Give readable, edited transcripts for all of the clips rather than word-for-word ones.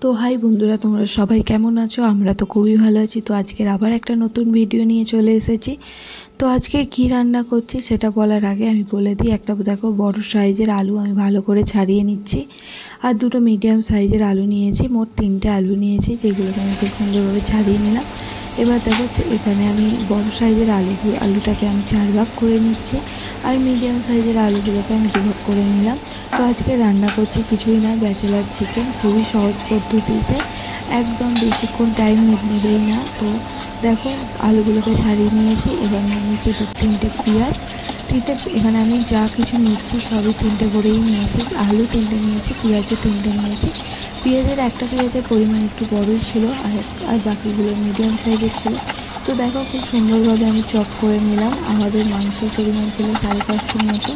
তো হাই বন্ধুরা, তোমরা সবাই কেমন আছো? আমরা তো খুবই ভালো আছি। তো আজকের আবার একটা নতুন ভিডিও নিয়ে চলে এসেছি। তো আজকে কি রান্না করছি সেটা বলার আগে আমি বলে দিই, একটা দেখো বড় সাইজের আলু আমি ভালো করে ছাড়িয়ে নিচ্ছি, আর দুটো মিডিয়াম সাইজের আলু নিয়েছি, মোট 3টে আলু নিয়েছি, যেগুলোকে আমি খুব সুন্দরভাবে ছাড়িয়ে নিলাম। এবার দেখো এখানে আমি বড় সাইজের আলুটাকে আমি 4 ভাগ করে নিচ্ছি, আর মিডিয়াম সাইজের আলুগুলোকে আমি 2 ভাগ করে নিলাম। তো আজকে রান্না করছি কিছুই না, ব্যাচেলার চিকেন, খুবই সহজ পদ্ধতিতে, একদম বেশিক্ষণ টাইম নেবেই না। তো দেখো আলুগুলোকে ছাড়িয়ে নিয়েছি, এবার নিয়ে নিচ্ছি 3টে পেঁয়াজ। এখানে আমি যা কিছু নিচ্ছি সবই 3টে করেই নিয়েছি। আলু 3টে নিয়েছি, পেঁয়াজও 3টে নিয়েছি। একটা পেঁয়াজের পরিমাণ একটু বড়ই ছিল, আর বাকিগুলো মিডিয়াম সাইজের ছিল। তো দেখো খুব সুন্দরভাবে আমি চপ করে নিলাম। আমাদের মাংসের পরিমাণ ছিল 550 মতো,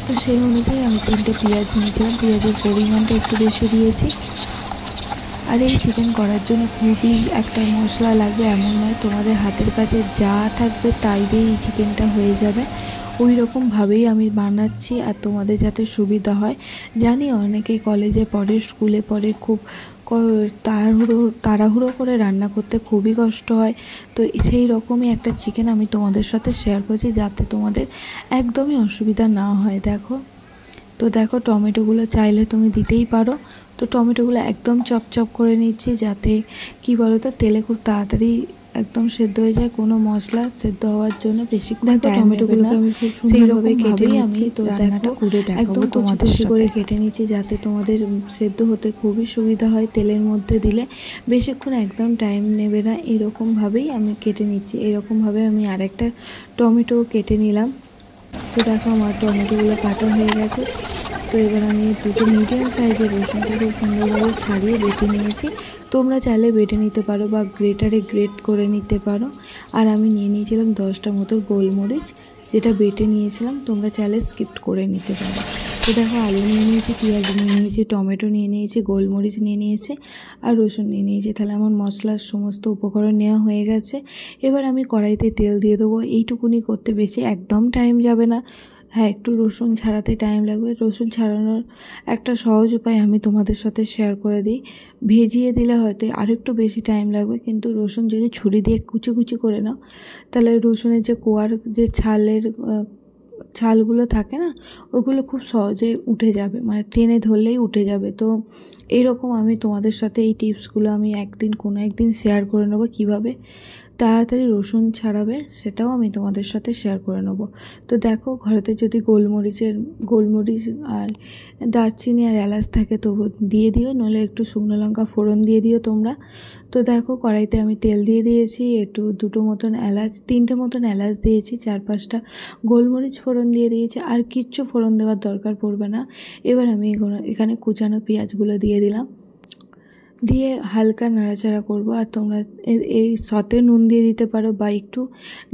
তো সেই অনুযায়ী আমি 3টে পেঁয়াজ নিয়েছিলাম। পেঁয়াজের পরিমাণটা একটু বেশি দিয়েছি। আর এই চিকেন করার জন্য খুবই একটা মশলা লাগবে এমন নয়, তোমাদের হাতের কাছে যা থাকবে তাই দিয়ে এই চিকেনটা হয়ে যাবে। ওই রকমভাবেই আমি বানাচ্ছি, আর তোমাদের যাতে সুবিধা হয়। জানি অনেকেই কলেজে পড়ে, স্কুলে পড়ে, খুব তাড়াহুড়ো করে রান্না করতে খুবই কষ্ট হয়। তো সেই রকমই একটা চিকেন আমি তোমাদের সাথে শেয়ার করছি, যাতে তোমাদের একদমই অসুবিধা না হয়। দেখো টমেটোগুলো চাইলে তুমি দিতেই পারো। তো টমেটোগুলো একদম চপ করে নিচ্ছি, যাতে কি বলো তো তেলে খুব তাড়াতাড়ি একদম সেদ্ধ হয়ে যায়। কোনো মশলা সেদ্ধ হওয়ার জন্য বেশিক্ষণ টমেটোগুলোকে আমি খুব সুন্দরভাবে কেটে নিচ্ছি। তো দেখো একদম কুচি করে কেটে নিচ্ছি, যাতে তোমাদের সেদ্ধ হতে খুবই সুবিধা হয়। তেলের মধ্যে দিলে বেশিক্ষণ একদম টাইম নেবে না। এরকমভাবেই আমি কেটে নিচ্ছি। এরকমভাবে আমি আরেকটা টমেটো কেটে নিলাম। তো দেখো আমার টমেটোগুলো কাটা হয়ে গেছে। তো এবার আমি 2টো মিডিয়াম সাইজের রসুনকে খুব সুন্দরভাবে ছাড়িয়ে বেটে নিয়েছি। তোমরা চাইলে বেটে নিতে পারো বা গ্রেটারে গ্রেট করে নিতে পারো। আর আমি নিয়ে নিয়েছিলাম 10টা মতো গোলমরিচ, যেটা বেটে নিয়েছিলাম। তোমরা চাইলে স্কিপ করে নিতে পারো। তো দেখো আলু নিয়ে নিয়েছি, পেঁয়াজ নিয়ে নিয়েছি, টমেটো নিয়ে নিয়েছি, গোলমরিচ নিয়ে নিয়েছি, আর রসুন নিয়ে নিয়েছি। তাহলে আমার মশলার সমস্ত উপকরণ নেওয়া হয়ে গেছে। এবার আমি কড়াইতে তেল দিয়ে দেবো। এইটুকুনি করতে বেশি একদম টাইম যাবে না। হ্যাঁ, একটু রসুন ছাড়াতে টাইম লাগবে। রসুন ছাড়ানোর একটা সহজ উপায় আমি তোমাদের সাথে শেয়ার করে দিই। ভেজিয়ে দিলে হয়তো আরেকটু বেশি টাইম লাগবে, কিন্তু রসুন যদি ছুরি দিয়ে কুচি করে নাও, তাহলে রসুনের যে কোয়ার যে ছালগুলো থাকে না, ওগুলো খুব সহজে উঠে যাবে, মানে টেনে ধরলেই উঠে যাবে। তো এইরকম আমি তোমাদের সাথে এই টিপসগুলো আমি কোনো একদিন শেয়ার করে নেবো, কীভাবে তাড়াতাড়ি রসুন ছাড়াবে সেটাও আমি তোমাদের সাথে শেয়ার করে নেব। তো দেখো ঘরেতে যদি গোলমরিচ আর দারচিনি আর এলাচ থাকে তো দিয়ে দিও, নইলে একটু শুকনো লঙ্কা ফোড়ন দিয়ে দিও তোমরা। তো দেখো কড়াইতে আমি তেল দিয়ে দিয়েছি, একটু 3টে মতন এলাচ দিয়েছি, 4-5টা গোলমরিচ ফোড়ন দিয়ে দিয়েছি, আর কিচ্ছু ফোড়ন দেওয়ার দরকার পড়বে না। এবার আমি এখানে কুচানো পেঁয়াজগুলো দিয়ে দিলাম, দিয়ে হালকা নাড়াচাড়া করব। আর তোমরা এই সাথে নুন দিয়ে দিতে পারো, বা একটু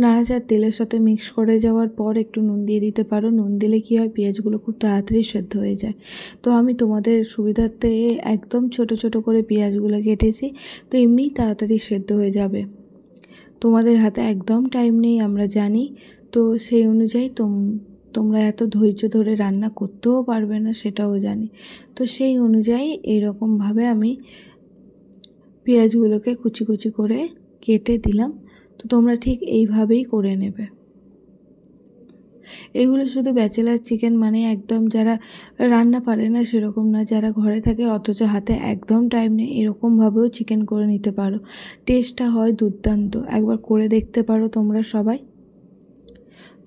নাড়াচাড়া তেলের সাথে মিক্স করে যাওয়ার পর একটু নুন দিয়ে দিতে পারো। নুন দিলে কী হয়, পেঁয়াজগুলো খুব তাড়াতাড়ি সেদ্ধ হয়ে যায়। তো আমি তোমাদের সুবিধার্থে একদম ছোট করে পেঁয়াজগুলো কেটেছি, তো এমনিই তাড়াতাড়ি সেদ্ধ হয়ে যাবে। তোমাদের হাতে একদম টাইম নেই আমরা জানি, তো সেই অনুযায়ী তোমরা এত ধৈর্য ধরে রান্না করতেও পারবে না, সেটাও জানি। তো সেই অনুযায়ী এইরকমভাবে আমি পেঁয়াজগুলোকে কুচি করে কেটে দিলাম। তো তোমরা ঠিক এইভাবেই করে নেবে। এগুলো শুধু ব্যাচেলার চিকেন মানে একদম যারা রান্না পারে না সেরকম না, যারা ঘরে থাকে অথচ হাতে একদম টাইম নেই, এরকমভাবেও চিকেন করে নিতে পারো। টেস্টটা হয় দুর্দান্ত, একবার করে দেখতে পারো তোমরা সবাই।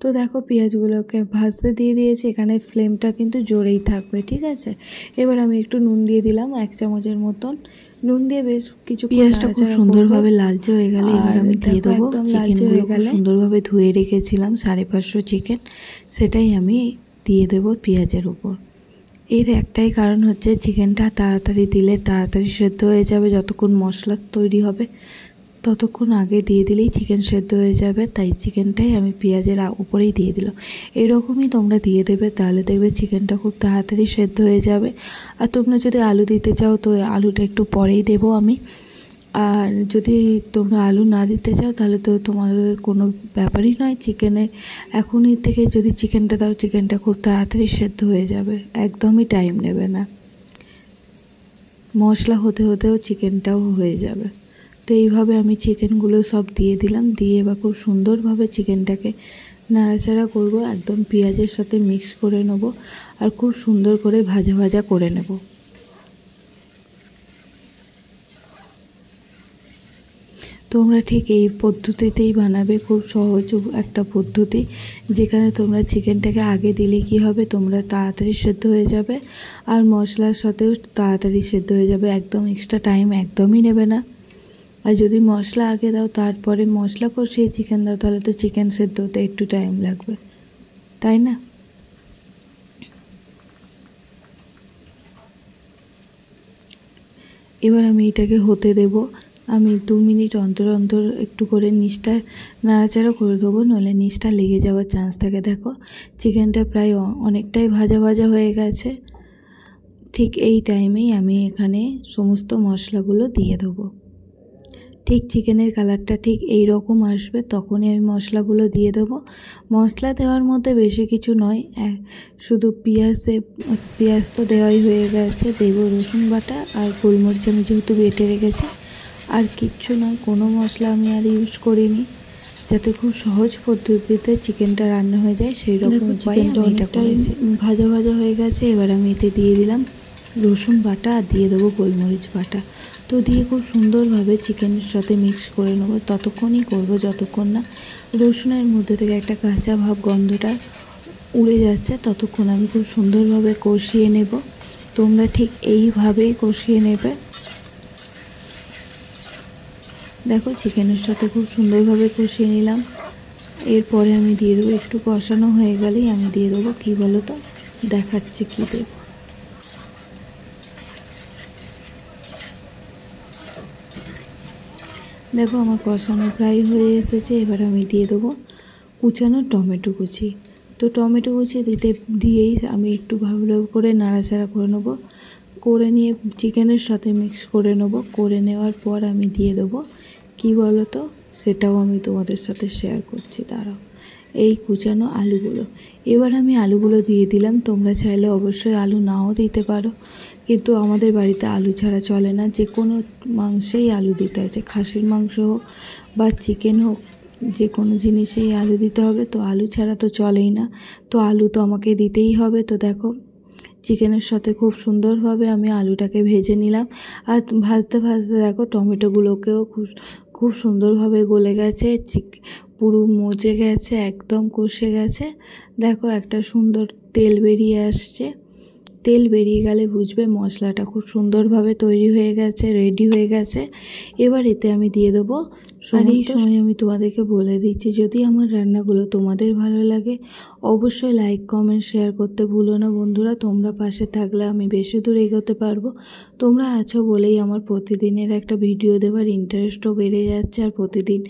তো দেখো পেঁয়াজগুলোকে ভাজতে দিয়ে দিয়েছি, এখানে ফ্লেমটা কিন্তু জোরেই থাকবে, ঠিক আছে। এবার আমি একটু নুন দিয়ে দিলাম, 1 চামচের মতন নুন দিয়ে বেশ কিছু পেঁয়াজটা খুব সুন্দরভাবে লালচে হয়ে গেলে এবার আমি দিয়ে দেবো চিকেনগুলো। সুন্দরভাবে ধুয়ে রেখেছিলাম 550 চিকেন, সেটাই আমি দিয়ে দেবো পেঁয়াজের উপর। এর একটাই কারণ হচ্ছে চিকেনটা তাড়াতাড়ি দিলে তাড়াতাড়ি সেদ্ধ হয়ে যাবে, যতক্ষণ মশলা তৈরি হবে ততক্ষণ আগে দিয়ে দিলেই চিকেন সেদ্ধ হয়ে যাবে। তাই চিকেনটাই আমি পেঁয়াজের উপরেই দিয়ে দিলাম। এরকমই তোমরা দিয়ে দেবে, তাহলে দেখবে চিকেনটা খুব তাড়াতাড়ি সেদ্ধ হয়ে যাবে। আর তোমরা যদি আলু দিতে চাও তো আলুটা একটু পরেই দেবো আমি। আর যদি তোমরা আলু না দিতে চাও তাহলে তো তোমাদের কোনো ব্যাপারই নয়, চিকেনের এখনই থেকে যদি চিকেনটা দাও, চিকেনটা খুব তাড়াতাড়ি সেদ্ধ হয়ে যাবে, একদমই টাইম নেবে না। মশলা হতে হতেও চিকেনটাও হয়ে যাবে। তো এইভাবে আমি চিকেনগুলো সব দিয়ে দিলাম, দিয়ে এবার খুব সুন্দরভাবে চিকেনটাকে নাড়াচাড়া করব, একদম পেঁয়াজের সাথে মিক্স করে নেব আর খুব সুন্দর করে ভাজা ভাজা করে নেব। তোমরা ঠিক এই পদ্ধতিতেই বানাবে, খুব সহজ একটা পদ্ধতি, যেখানে তোমরা চিকেনটাকে আগে দিলে কি হবে, তোমরা তাড়াতাড়ি সেদ্ধ হয়ে যাবে আর মশলার সাথেও তাড়াতাড়ি সেদ্ধ হয়ে যাবে, একদম এক্সট্রা টাইম একদমই নেবে না। আর যদি মশলা আগে দাও তারপরে মশলা কষিয়ে চিকেন দাও, তাহলে তো চিকেন সেদ্ধ হতে একটু টাইম লাগবে, তাই না? এবার আমি এটাকে হতে দেব। আমি 2 মিনিট অন্তর অন্তর একটু করে নিচটা নাড়াচাড়া করে দেবো, নইলে নিচটা লেগে যাওয়ার চান্স থাকে। দেখো চিকেনটা প্রায় অনেকটাই ভাজা ভাজা হয়ে গেছে। ঠিক এই টাইমেই আমি এখানে সমস্ত মশলাগুলো দিয়ে দেবো। ঠিক চিকেনের কালারটা ঠিক এই রকম আসবে, তখনই আমি মশলাগুলো দিয়ে দেবো। মশলা দেওয়ার মধ্যে বেশি কিছু নয়, শুধু পেঁয়াজ তো দেওয়াই হয়ে গেছে, দেবো রসুন বাটা আর গোলমরিচ আমি যেহেতু বেটে রেখেছি, আর কিচ্ছু নয়, কোনো মশলা আমি আর ইউজ করিনি, যাতে খুব সহজ পদ্ধতিতে চিকেনটা রান্না হয়ে যায় সেই রকম উপায়ে আমি এটা করেছি। ভাজা ভাজা হয়ে গেছে, এবার আমি এতে দিয়ে দিলাম রসুন বাটা আর দিয়ে দেবো গোলমরিচ বাটা। তো দিয়ে খুব সুন্দরভাবে চিকেনের সাথে মিক্স করে নেবো, ততক্ষণই করবো যতক্ষণ না রসুনের মধ্যে থেকে একটা কাঁচা ভাব গন্ধটা উড়ে যাচ্ছে, ততক্ষণ আমি খুব সুন্দরভাবে কষিয়ে নেব। তোমরা ঠিক এইভাবেই কষিয়ে নেবে। দেখো চিকেনের সাথে খুব সুন্দরভাবে কষিয়ে নিলাম। এরপরে আমি দিয়ে দেবো, একটু কষানো হয়ে গেলেই আমি দিয়ে দেবো কী বলো তো, দেখাচ্ছি কী দেব। দেখো আমার কষানো প্রায় হয়ে এসেছে, এবার আমি দিয়ে দেবো কুচানো টমেটো কুচি। তো টমেটো কুচি দিয়েই আমি একটু ভালো করে নাড়াচাড়া করে নেবো, করে নিয়ে চিকেনের সাথে মিক্স করে নেবো। করে নেওয়ার পর আমি দিয়ে দেবো কী বলো তো, সেটাও আমি তোমাদের সাথে শেয়ার করছি, দাঁড়াও। এই কুচানো আলুগুলো, এবার আমি আলুগুলো দিয়ে দিলাম। তোমরা চাইলে অবশ্যই আলু নাও দিতে পারো, কিন্তু আমাদের বাড়িতে আলু ছাড়া চলে না, যে কোনো মাংসেই আলু দিতে আছে, খাসির মাংস হোক বা চিকেন হোক, যে কোনো জিনিসেই আলু দিতে হবে। তো আলু ছাড়া তো চলেই না, তো আলু তো আমাকে দিতেই হবে। তো দেখো চিকেনের সাথে খুব সুন্দরভাবে আমি আলুটাকে ভেজে নিলাম, আর ভাজতে ভাজতে দেখো টমেটোগুলোকেও খুব সুন্দরভাবে গলে গেছে, পুরো মজে গেছে, একদম কষে গেছে। দেখো একটা সুন্দর তেল বেরিয়ে আসছে, তেল বেরিয়ে গেলে বুঝবে মশলাটা খুব সুন্দরভাবে তৈরি হয়ে গেছে, রেডি হয়ে গেছে। এবার এতে আমি দিয়ে দেবো। আর এই সময় আমি তোমাদেরকে বলে দিচ্ছি, যদি আমার রান্নাগুলো তোমাদের ভালো লাগে অবশ্যই লাইক কমেন্ট শেয়ার করতে ভুলো না বন্ধুরা। তোমরা পাশে থাকলে আমি বেশি দূর এগোতে পারবো। তোমরা আছো বলেই আমার প্রতিদিনের একটা ভিডিও দেওয়ার ইন্টারেস্টও বেড়ে যাচ্ছে, আর প্রতিদিন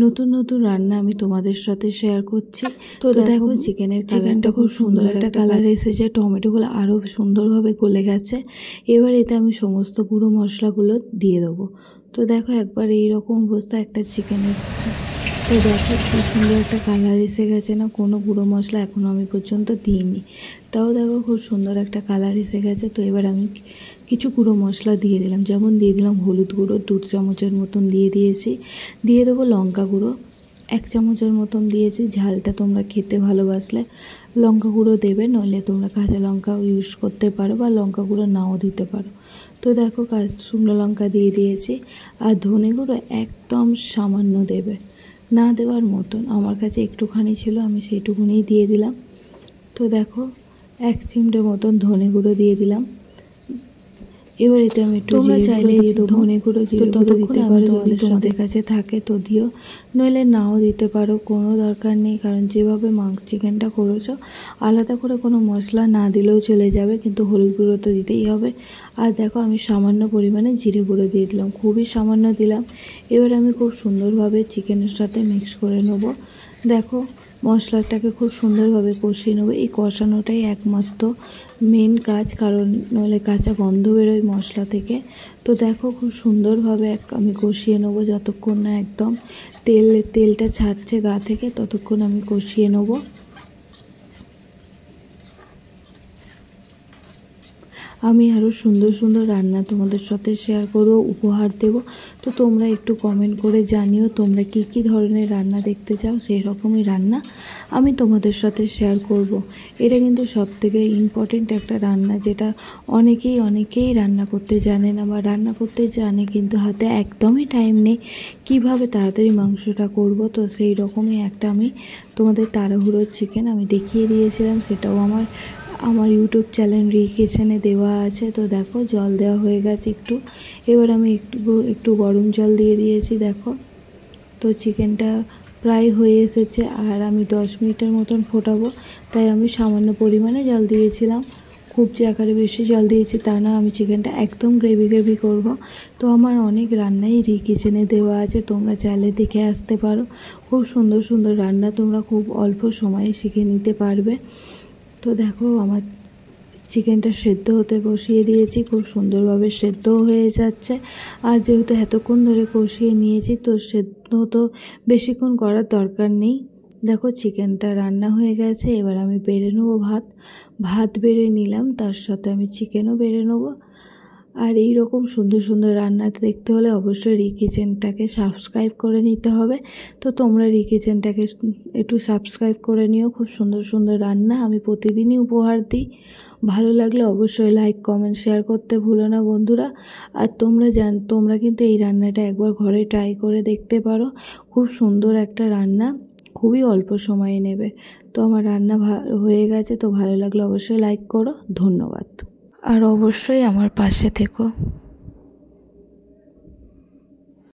নতুন নতুন রান্না আমি তোমাদের সাথে শেয়ার করছি। তো দেখো চিকেনটা খুব সুন্দর একটা কালার এসেছে, টমেটোগুলো আরও সুন্দরভাবে গলে গেছে। এবার এতে আমি সমস্ত গুঁড়ো মশলাগুলো দিয়ে দেবো। তো দেখো একবার এইরকম অবস্থা একটা চিকেনের। তো দেখো খুব সুন্দর একটা কালার এসে গেছে না, কোনো গুঁড়ো মশলা এখনও আমি পর্যন্ত দিইনি, তাও দেখো খুব সুন্দর একটা কালার এসে গেছে। তো এবার আমি কিছু গুঁড়ো মশলা দিয়ে দিলাম, যেমন দিয়ে দিলাম হলুদ গুঁড়ো 2 চামচের মতন দিয়ে দিয়েছি, দিয়ে দেবো লঙ্কা গুঁড়ো 1 চামচের মতন দিয়েছি। ঝালটা তোমরা খেতে ভালোবাসলে লঙ্কা গুঁড়ো দেবে, নইলে তোমরা কাঁচা লঙ্কাও ইউজ করতে পারো বা লঙ্কা গুঁড়ো নাও দিতে পারো। তো দেখো শুকনো লঙ্কা দিয়ে দিয়েছি, আর ধনে গুঁড়ো একদম সামান্য দেবে, না দেওয়ার মতন, আমার কাছে একটুখানি ছিল আমি সেইটুকুনি দিয়ে দিলাম। তো দেখো 1 চিমটে মতন ধনে গুঁড়ো দিয়ে দিলাম। এবার এতে আমি একটু তোমরা চাইলে দিয়ে দেবো ধনে গুঁড়ো, জিরে গুঁড়ো দিতে পারো, যদি তোমাদের কাছে থাকে তো দিও, নইলে নাও দিতে পারো, কোনো দরকার নেই। কারণ যেভাবে চিকেনটা করেছো আলাদা করে কোনো মশলা না দিলেও চলে যাবে, কিন্তু হলুদ গুঁড়ো তো দিতেই হবে। আর দেখো আমি সামান্য পরিমাণে জিরে গুঁড়ো দিয়ে দিলাম, খুবই সামান্য দিলাম। এবার আমি খুব সুন্দরভাবে চিকেনের সাথে মিক্স করে নেব। দেখো মশলাটাকে খুব সুন্দরভাবে কষিয়ে নেবো, এই কষানোটাই একমাত্র মেন কাজ, কারণ নইলে কাঁচা গন্ধ বেরোয় মশলা থেকে। তো দেখো খুব সুন্দরভাবে আমি কষিয়ে নেবো, যতক্ষণ না একদম তেলটা ছাড়ছে গা থেকে, ততক্ষণ আমি কষিয়ে নেবো। আমি আরও সুন্দর সুন্দর রান্না তোমাদের সাথে শেয়ার করব, উপহার দেব। তো তোমরা একটু কমেন্ট করে জানিও তোমরা কী কী ধরনের রান্না দেখতে চাও, সেই রকমই রান্না আমি তোমাদের সাথে শেয়ার করব। এটা কিন্তু সবথেকে ইম্পর্টেন্ট একটা রান্না, যেটা অনেকেই রান্না করতে জানে না, বা রান্না করতে জানে কিন্তু হাতে একদমই টাইম নেই কিভাবে তাড়াতাড়ি মাংসটা করব। তো সেই রকমই একটা আমি তোমাদের তাড়াহুড়োর চিকেন আমি দেখিয়ে দিয়েছিলাম, সেটাও আমার ইউটিউব চ্যানেল কিচেনে দেওয়া আছে। তো দেখো জল দেওয়া হয়ে গেছে একটু, এবার আমি একটু গরম জল দিয়ে দিয়েছি। দেখো তো চিকেনটা প্রায় হয়ে এসেছে, আর আমি 10 মিনিটের মতন ফোটাবো, তাই আমি সামান্য পরিমাণে জল দিয়েছিলাম, খুব যে আকারে বেশি জল দিয়েছি তা না। আমি চিকেনটা একদম গ্রেভি করব। তো আমার অনেক রান্নাই কিচেনে দেওয়া আছে, তোমরা চাইলে দেখে আসতে পারো। খুব সুন্দর সুন্দর রান্না তোমরা খুব অল্প সময়ে শিখে নিতে পারবে। তো দেখো আমার চিকেনটা সেদ্ধ হতে বসিয়ে দিয়েছি, খুব সুন্দরভাবে সেদ্ধও হয়ে যাচ্ছে। আর যেহেতু এতক্ষণ ধরে কষিয়ে নিয়েছি, তো সেদ্ধ তো বেশিক্ষণ করার দরকার নেই। দেখো চিকেনটা রান্না হয়ে গেছে, এবার আমি বেড়ে নেবো ভাত বেড়ে নিলাম, তার সাথে আমি চিকেনও বেড়ে নেবো। আর এই রকম সুন্দর সুন্দর রান্না দেখতে হলে অবশ্যই কিচেনটাকে সাবস্ক্রাইব করে নিতে হবে। তো তোমরা কিচেনটাকে একটু সাবস্ক্রাইব করে নিও, খুব সুন্দর সুন্দর রান্না আমি প্রতিদিনই উপহার দিই। ভালো লাগলে অবশ্যই লাইক কমেন্ট শেয়ার করতে ভুলো না বন্ধুরা। আর তোমরা কিন্তু এই রান্নাটা একবার ঘরে ট্রাই করে দেখতে পারো, খুব সুন্দর একটা রান্না, খুবই অল্প সময়ে নেবে। তো আমার রান্না হয়ে গেছে, তো ভালো লাগলে অবশ্যই লাইক করো। ধন্যবাদ। আর অবশ্যই আমার পাশে থেকো।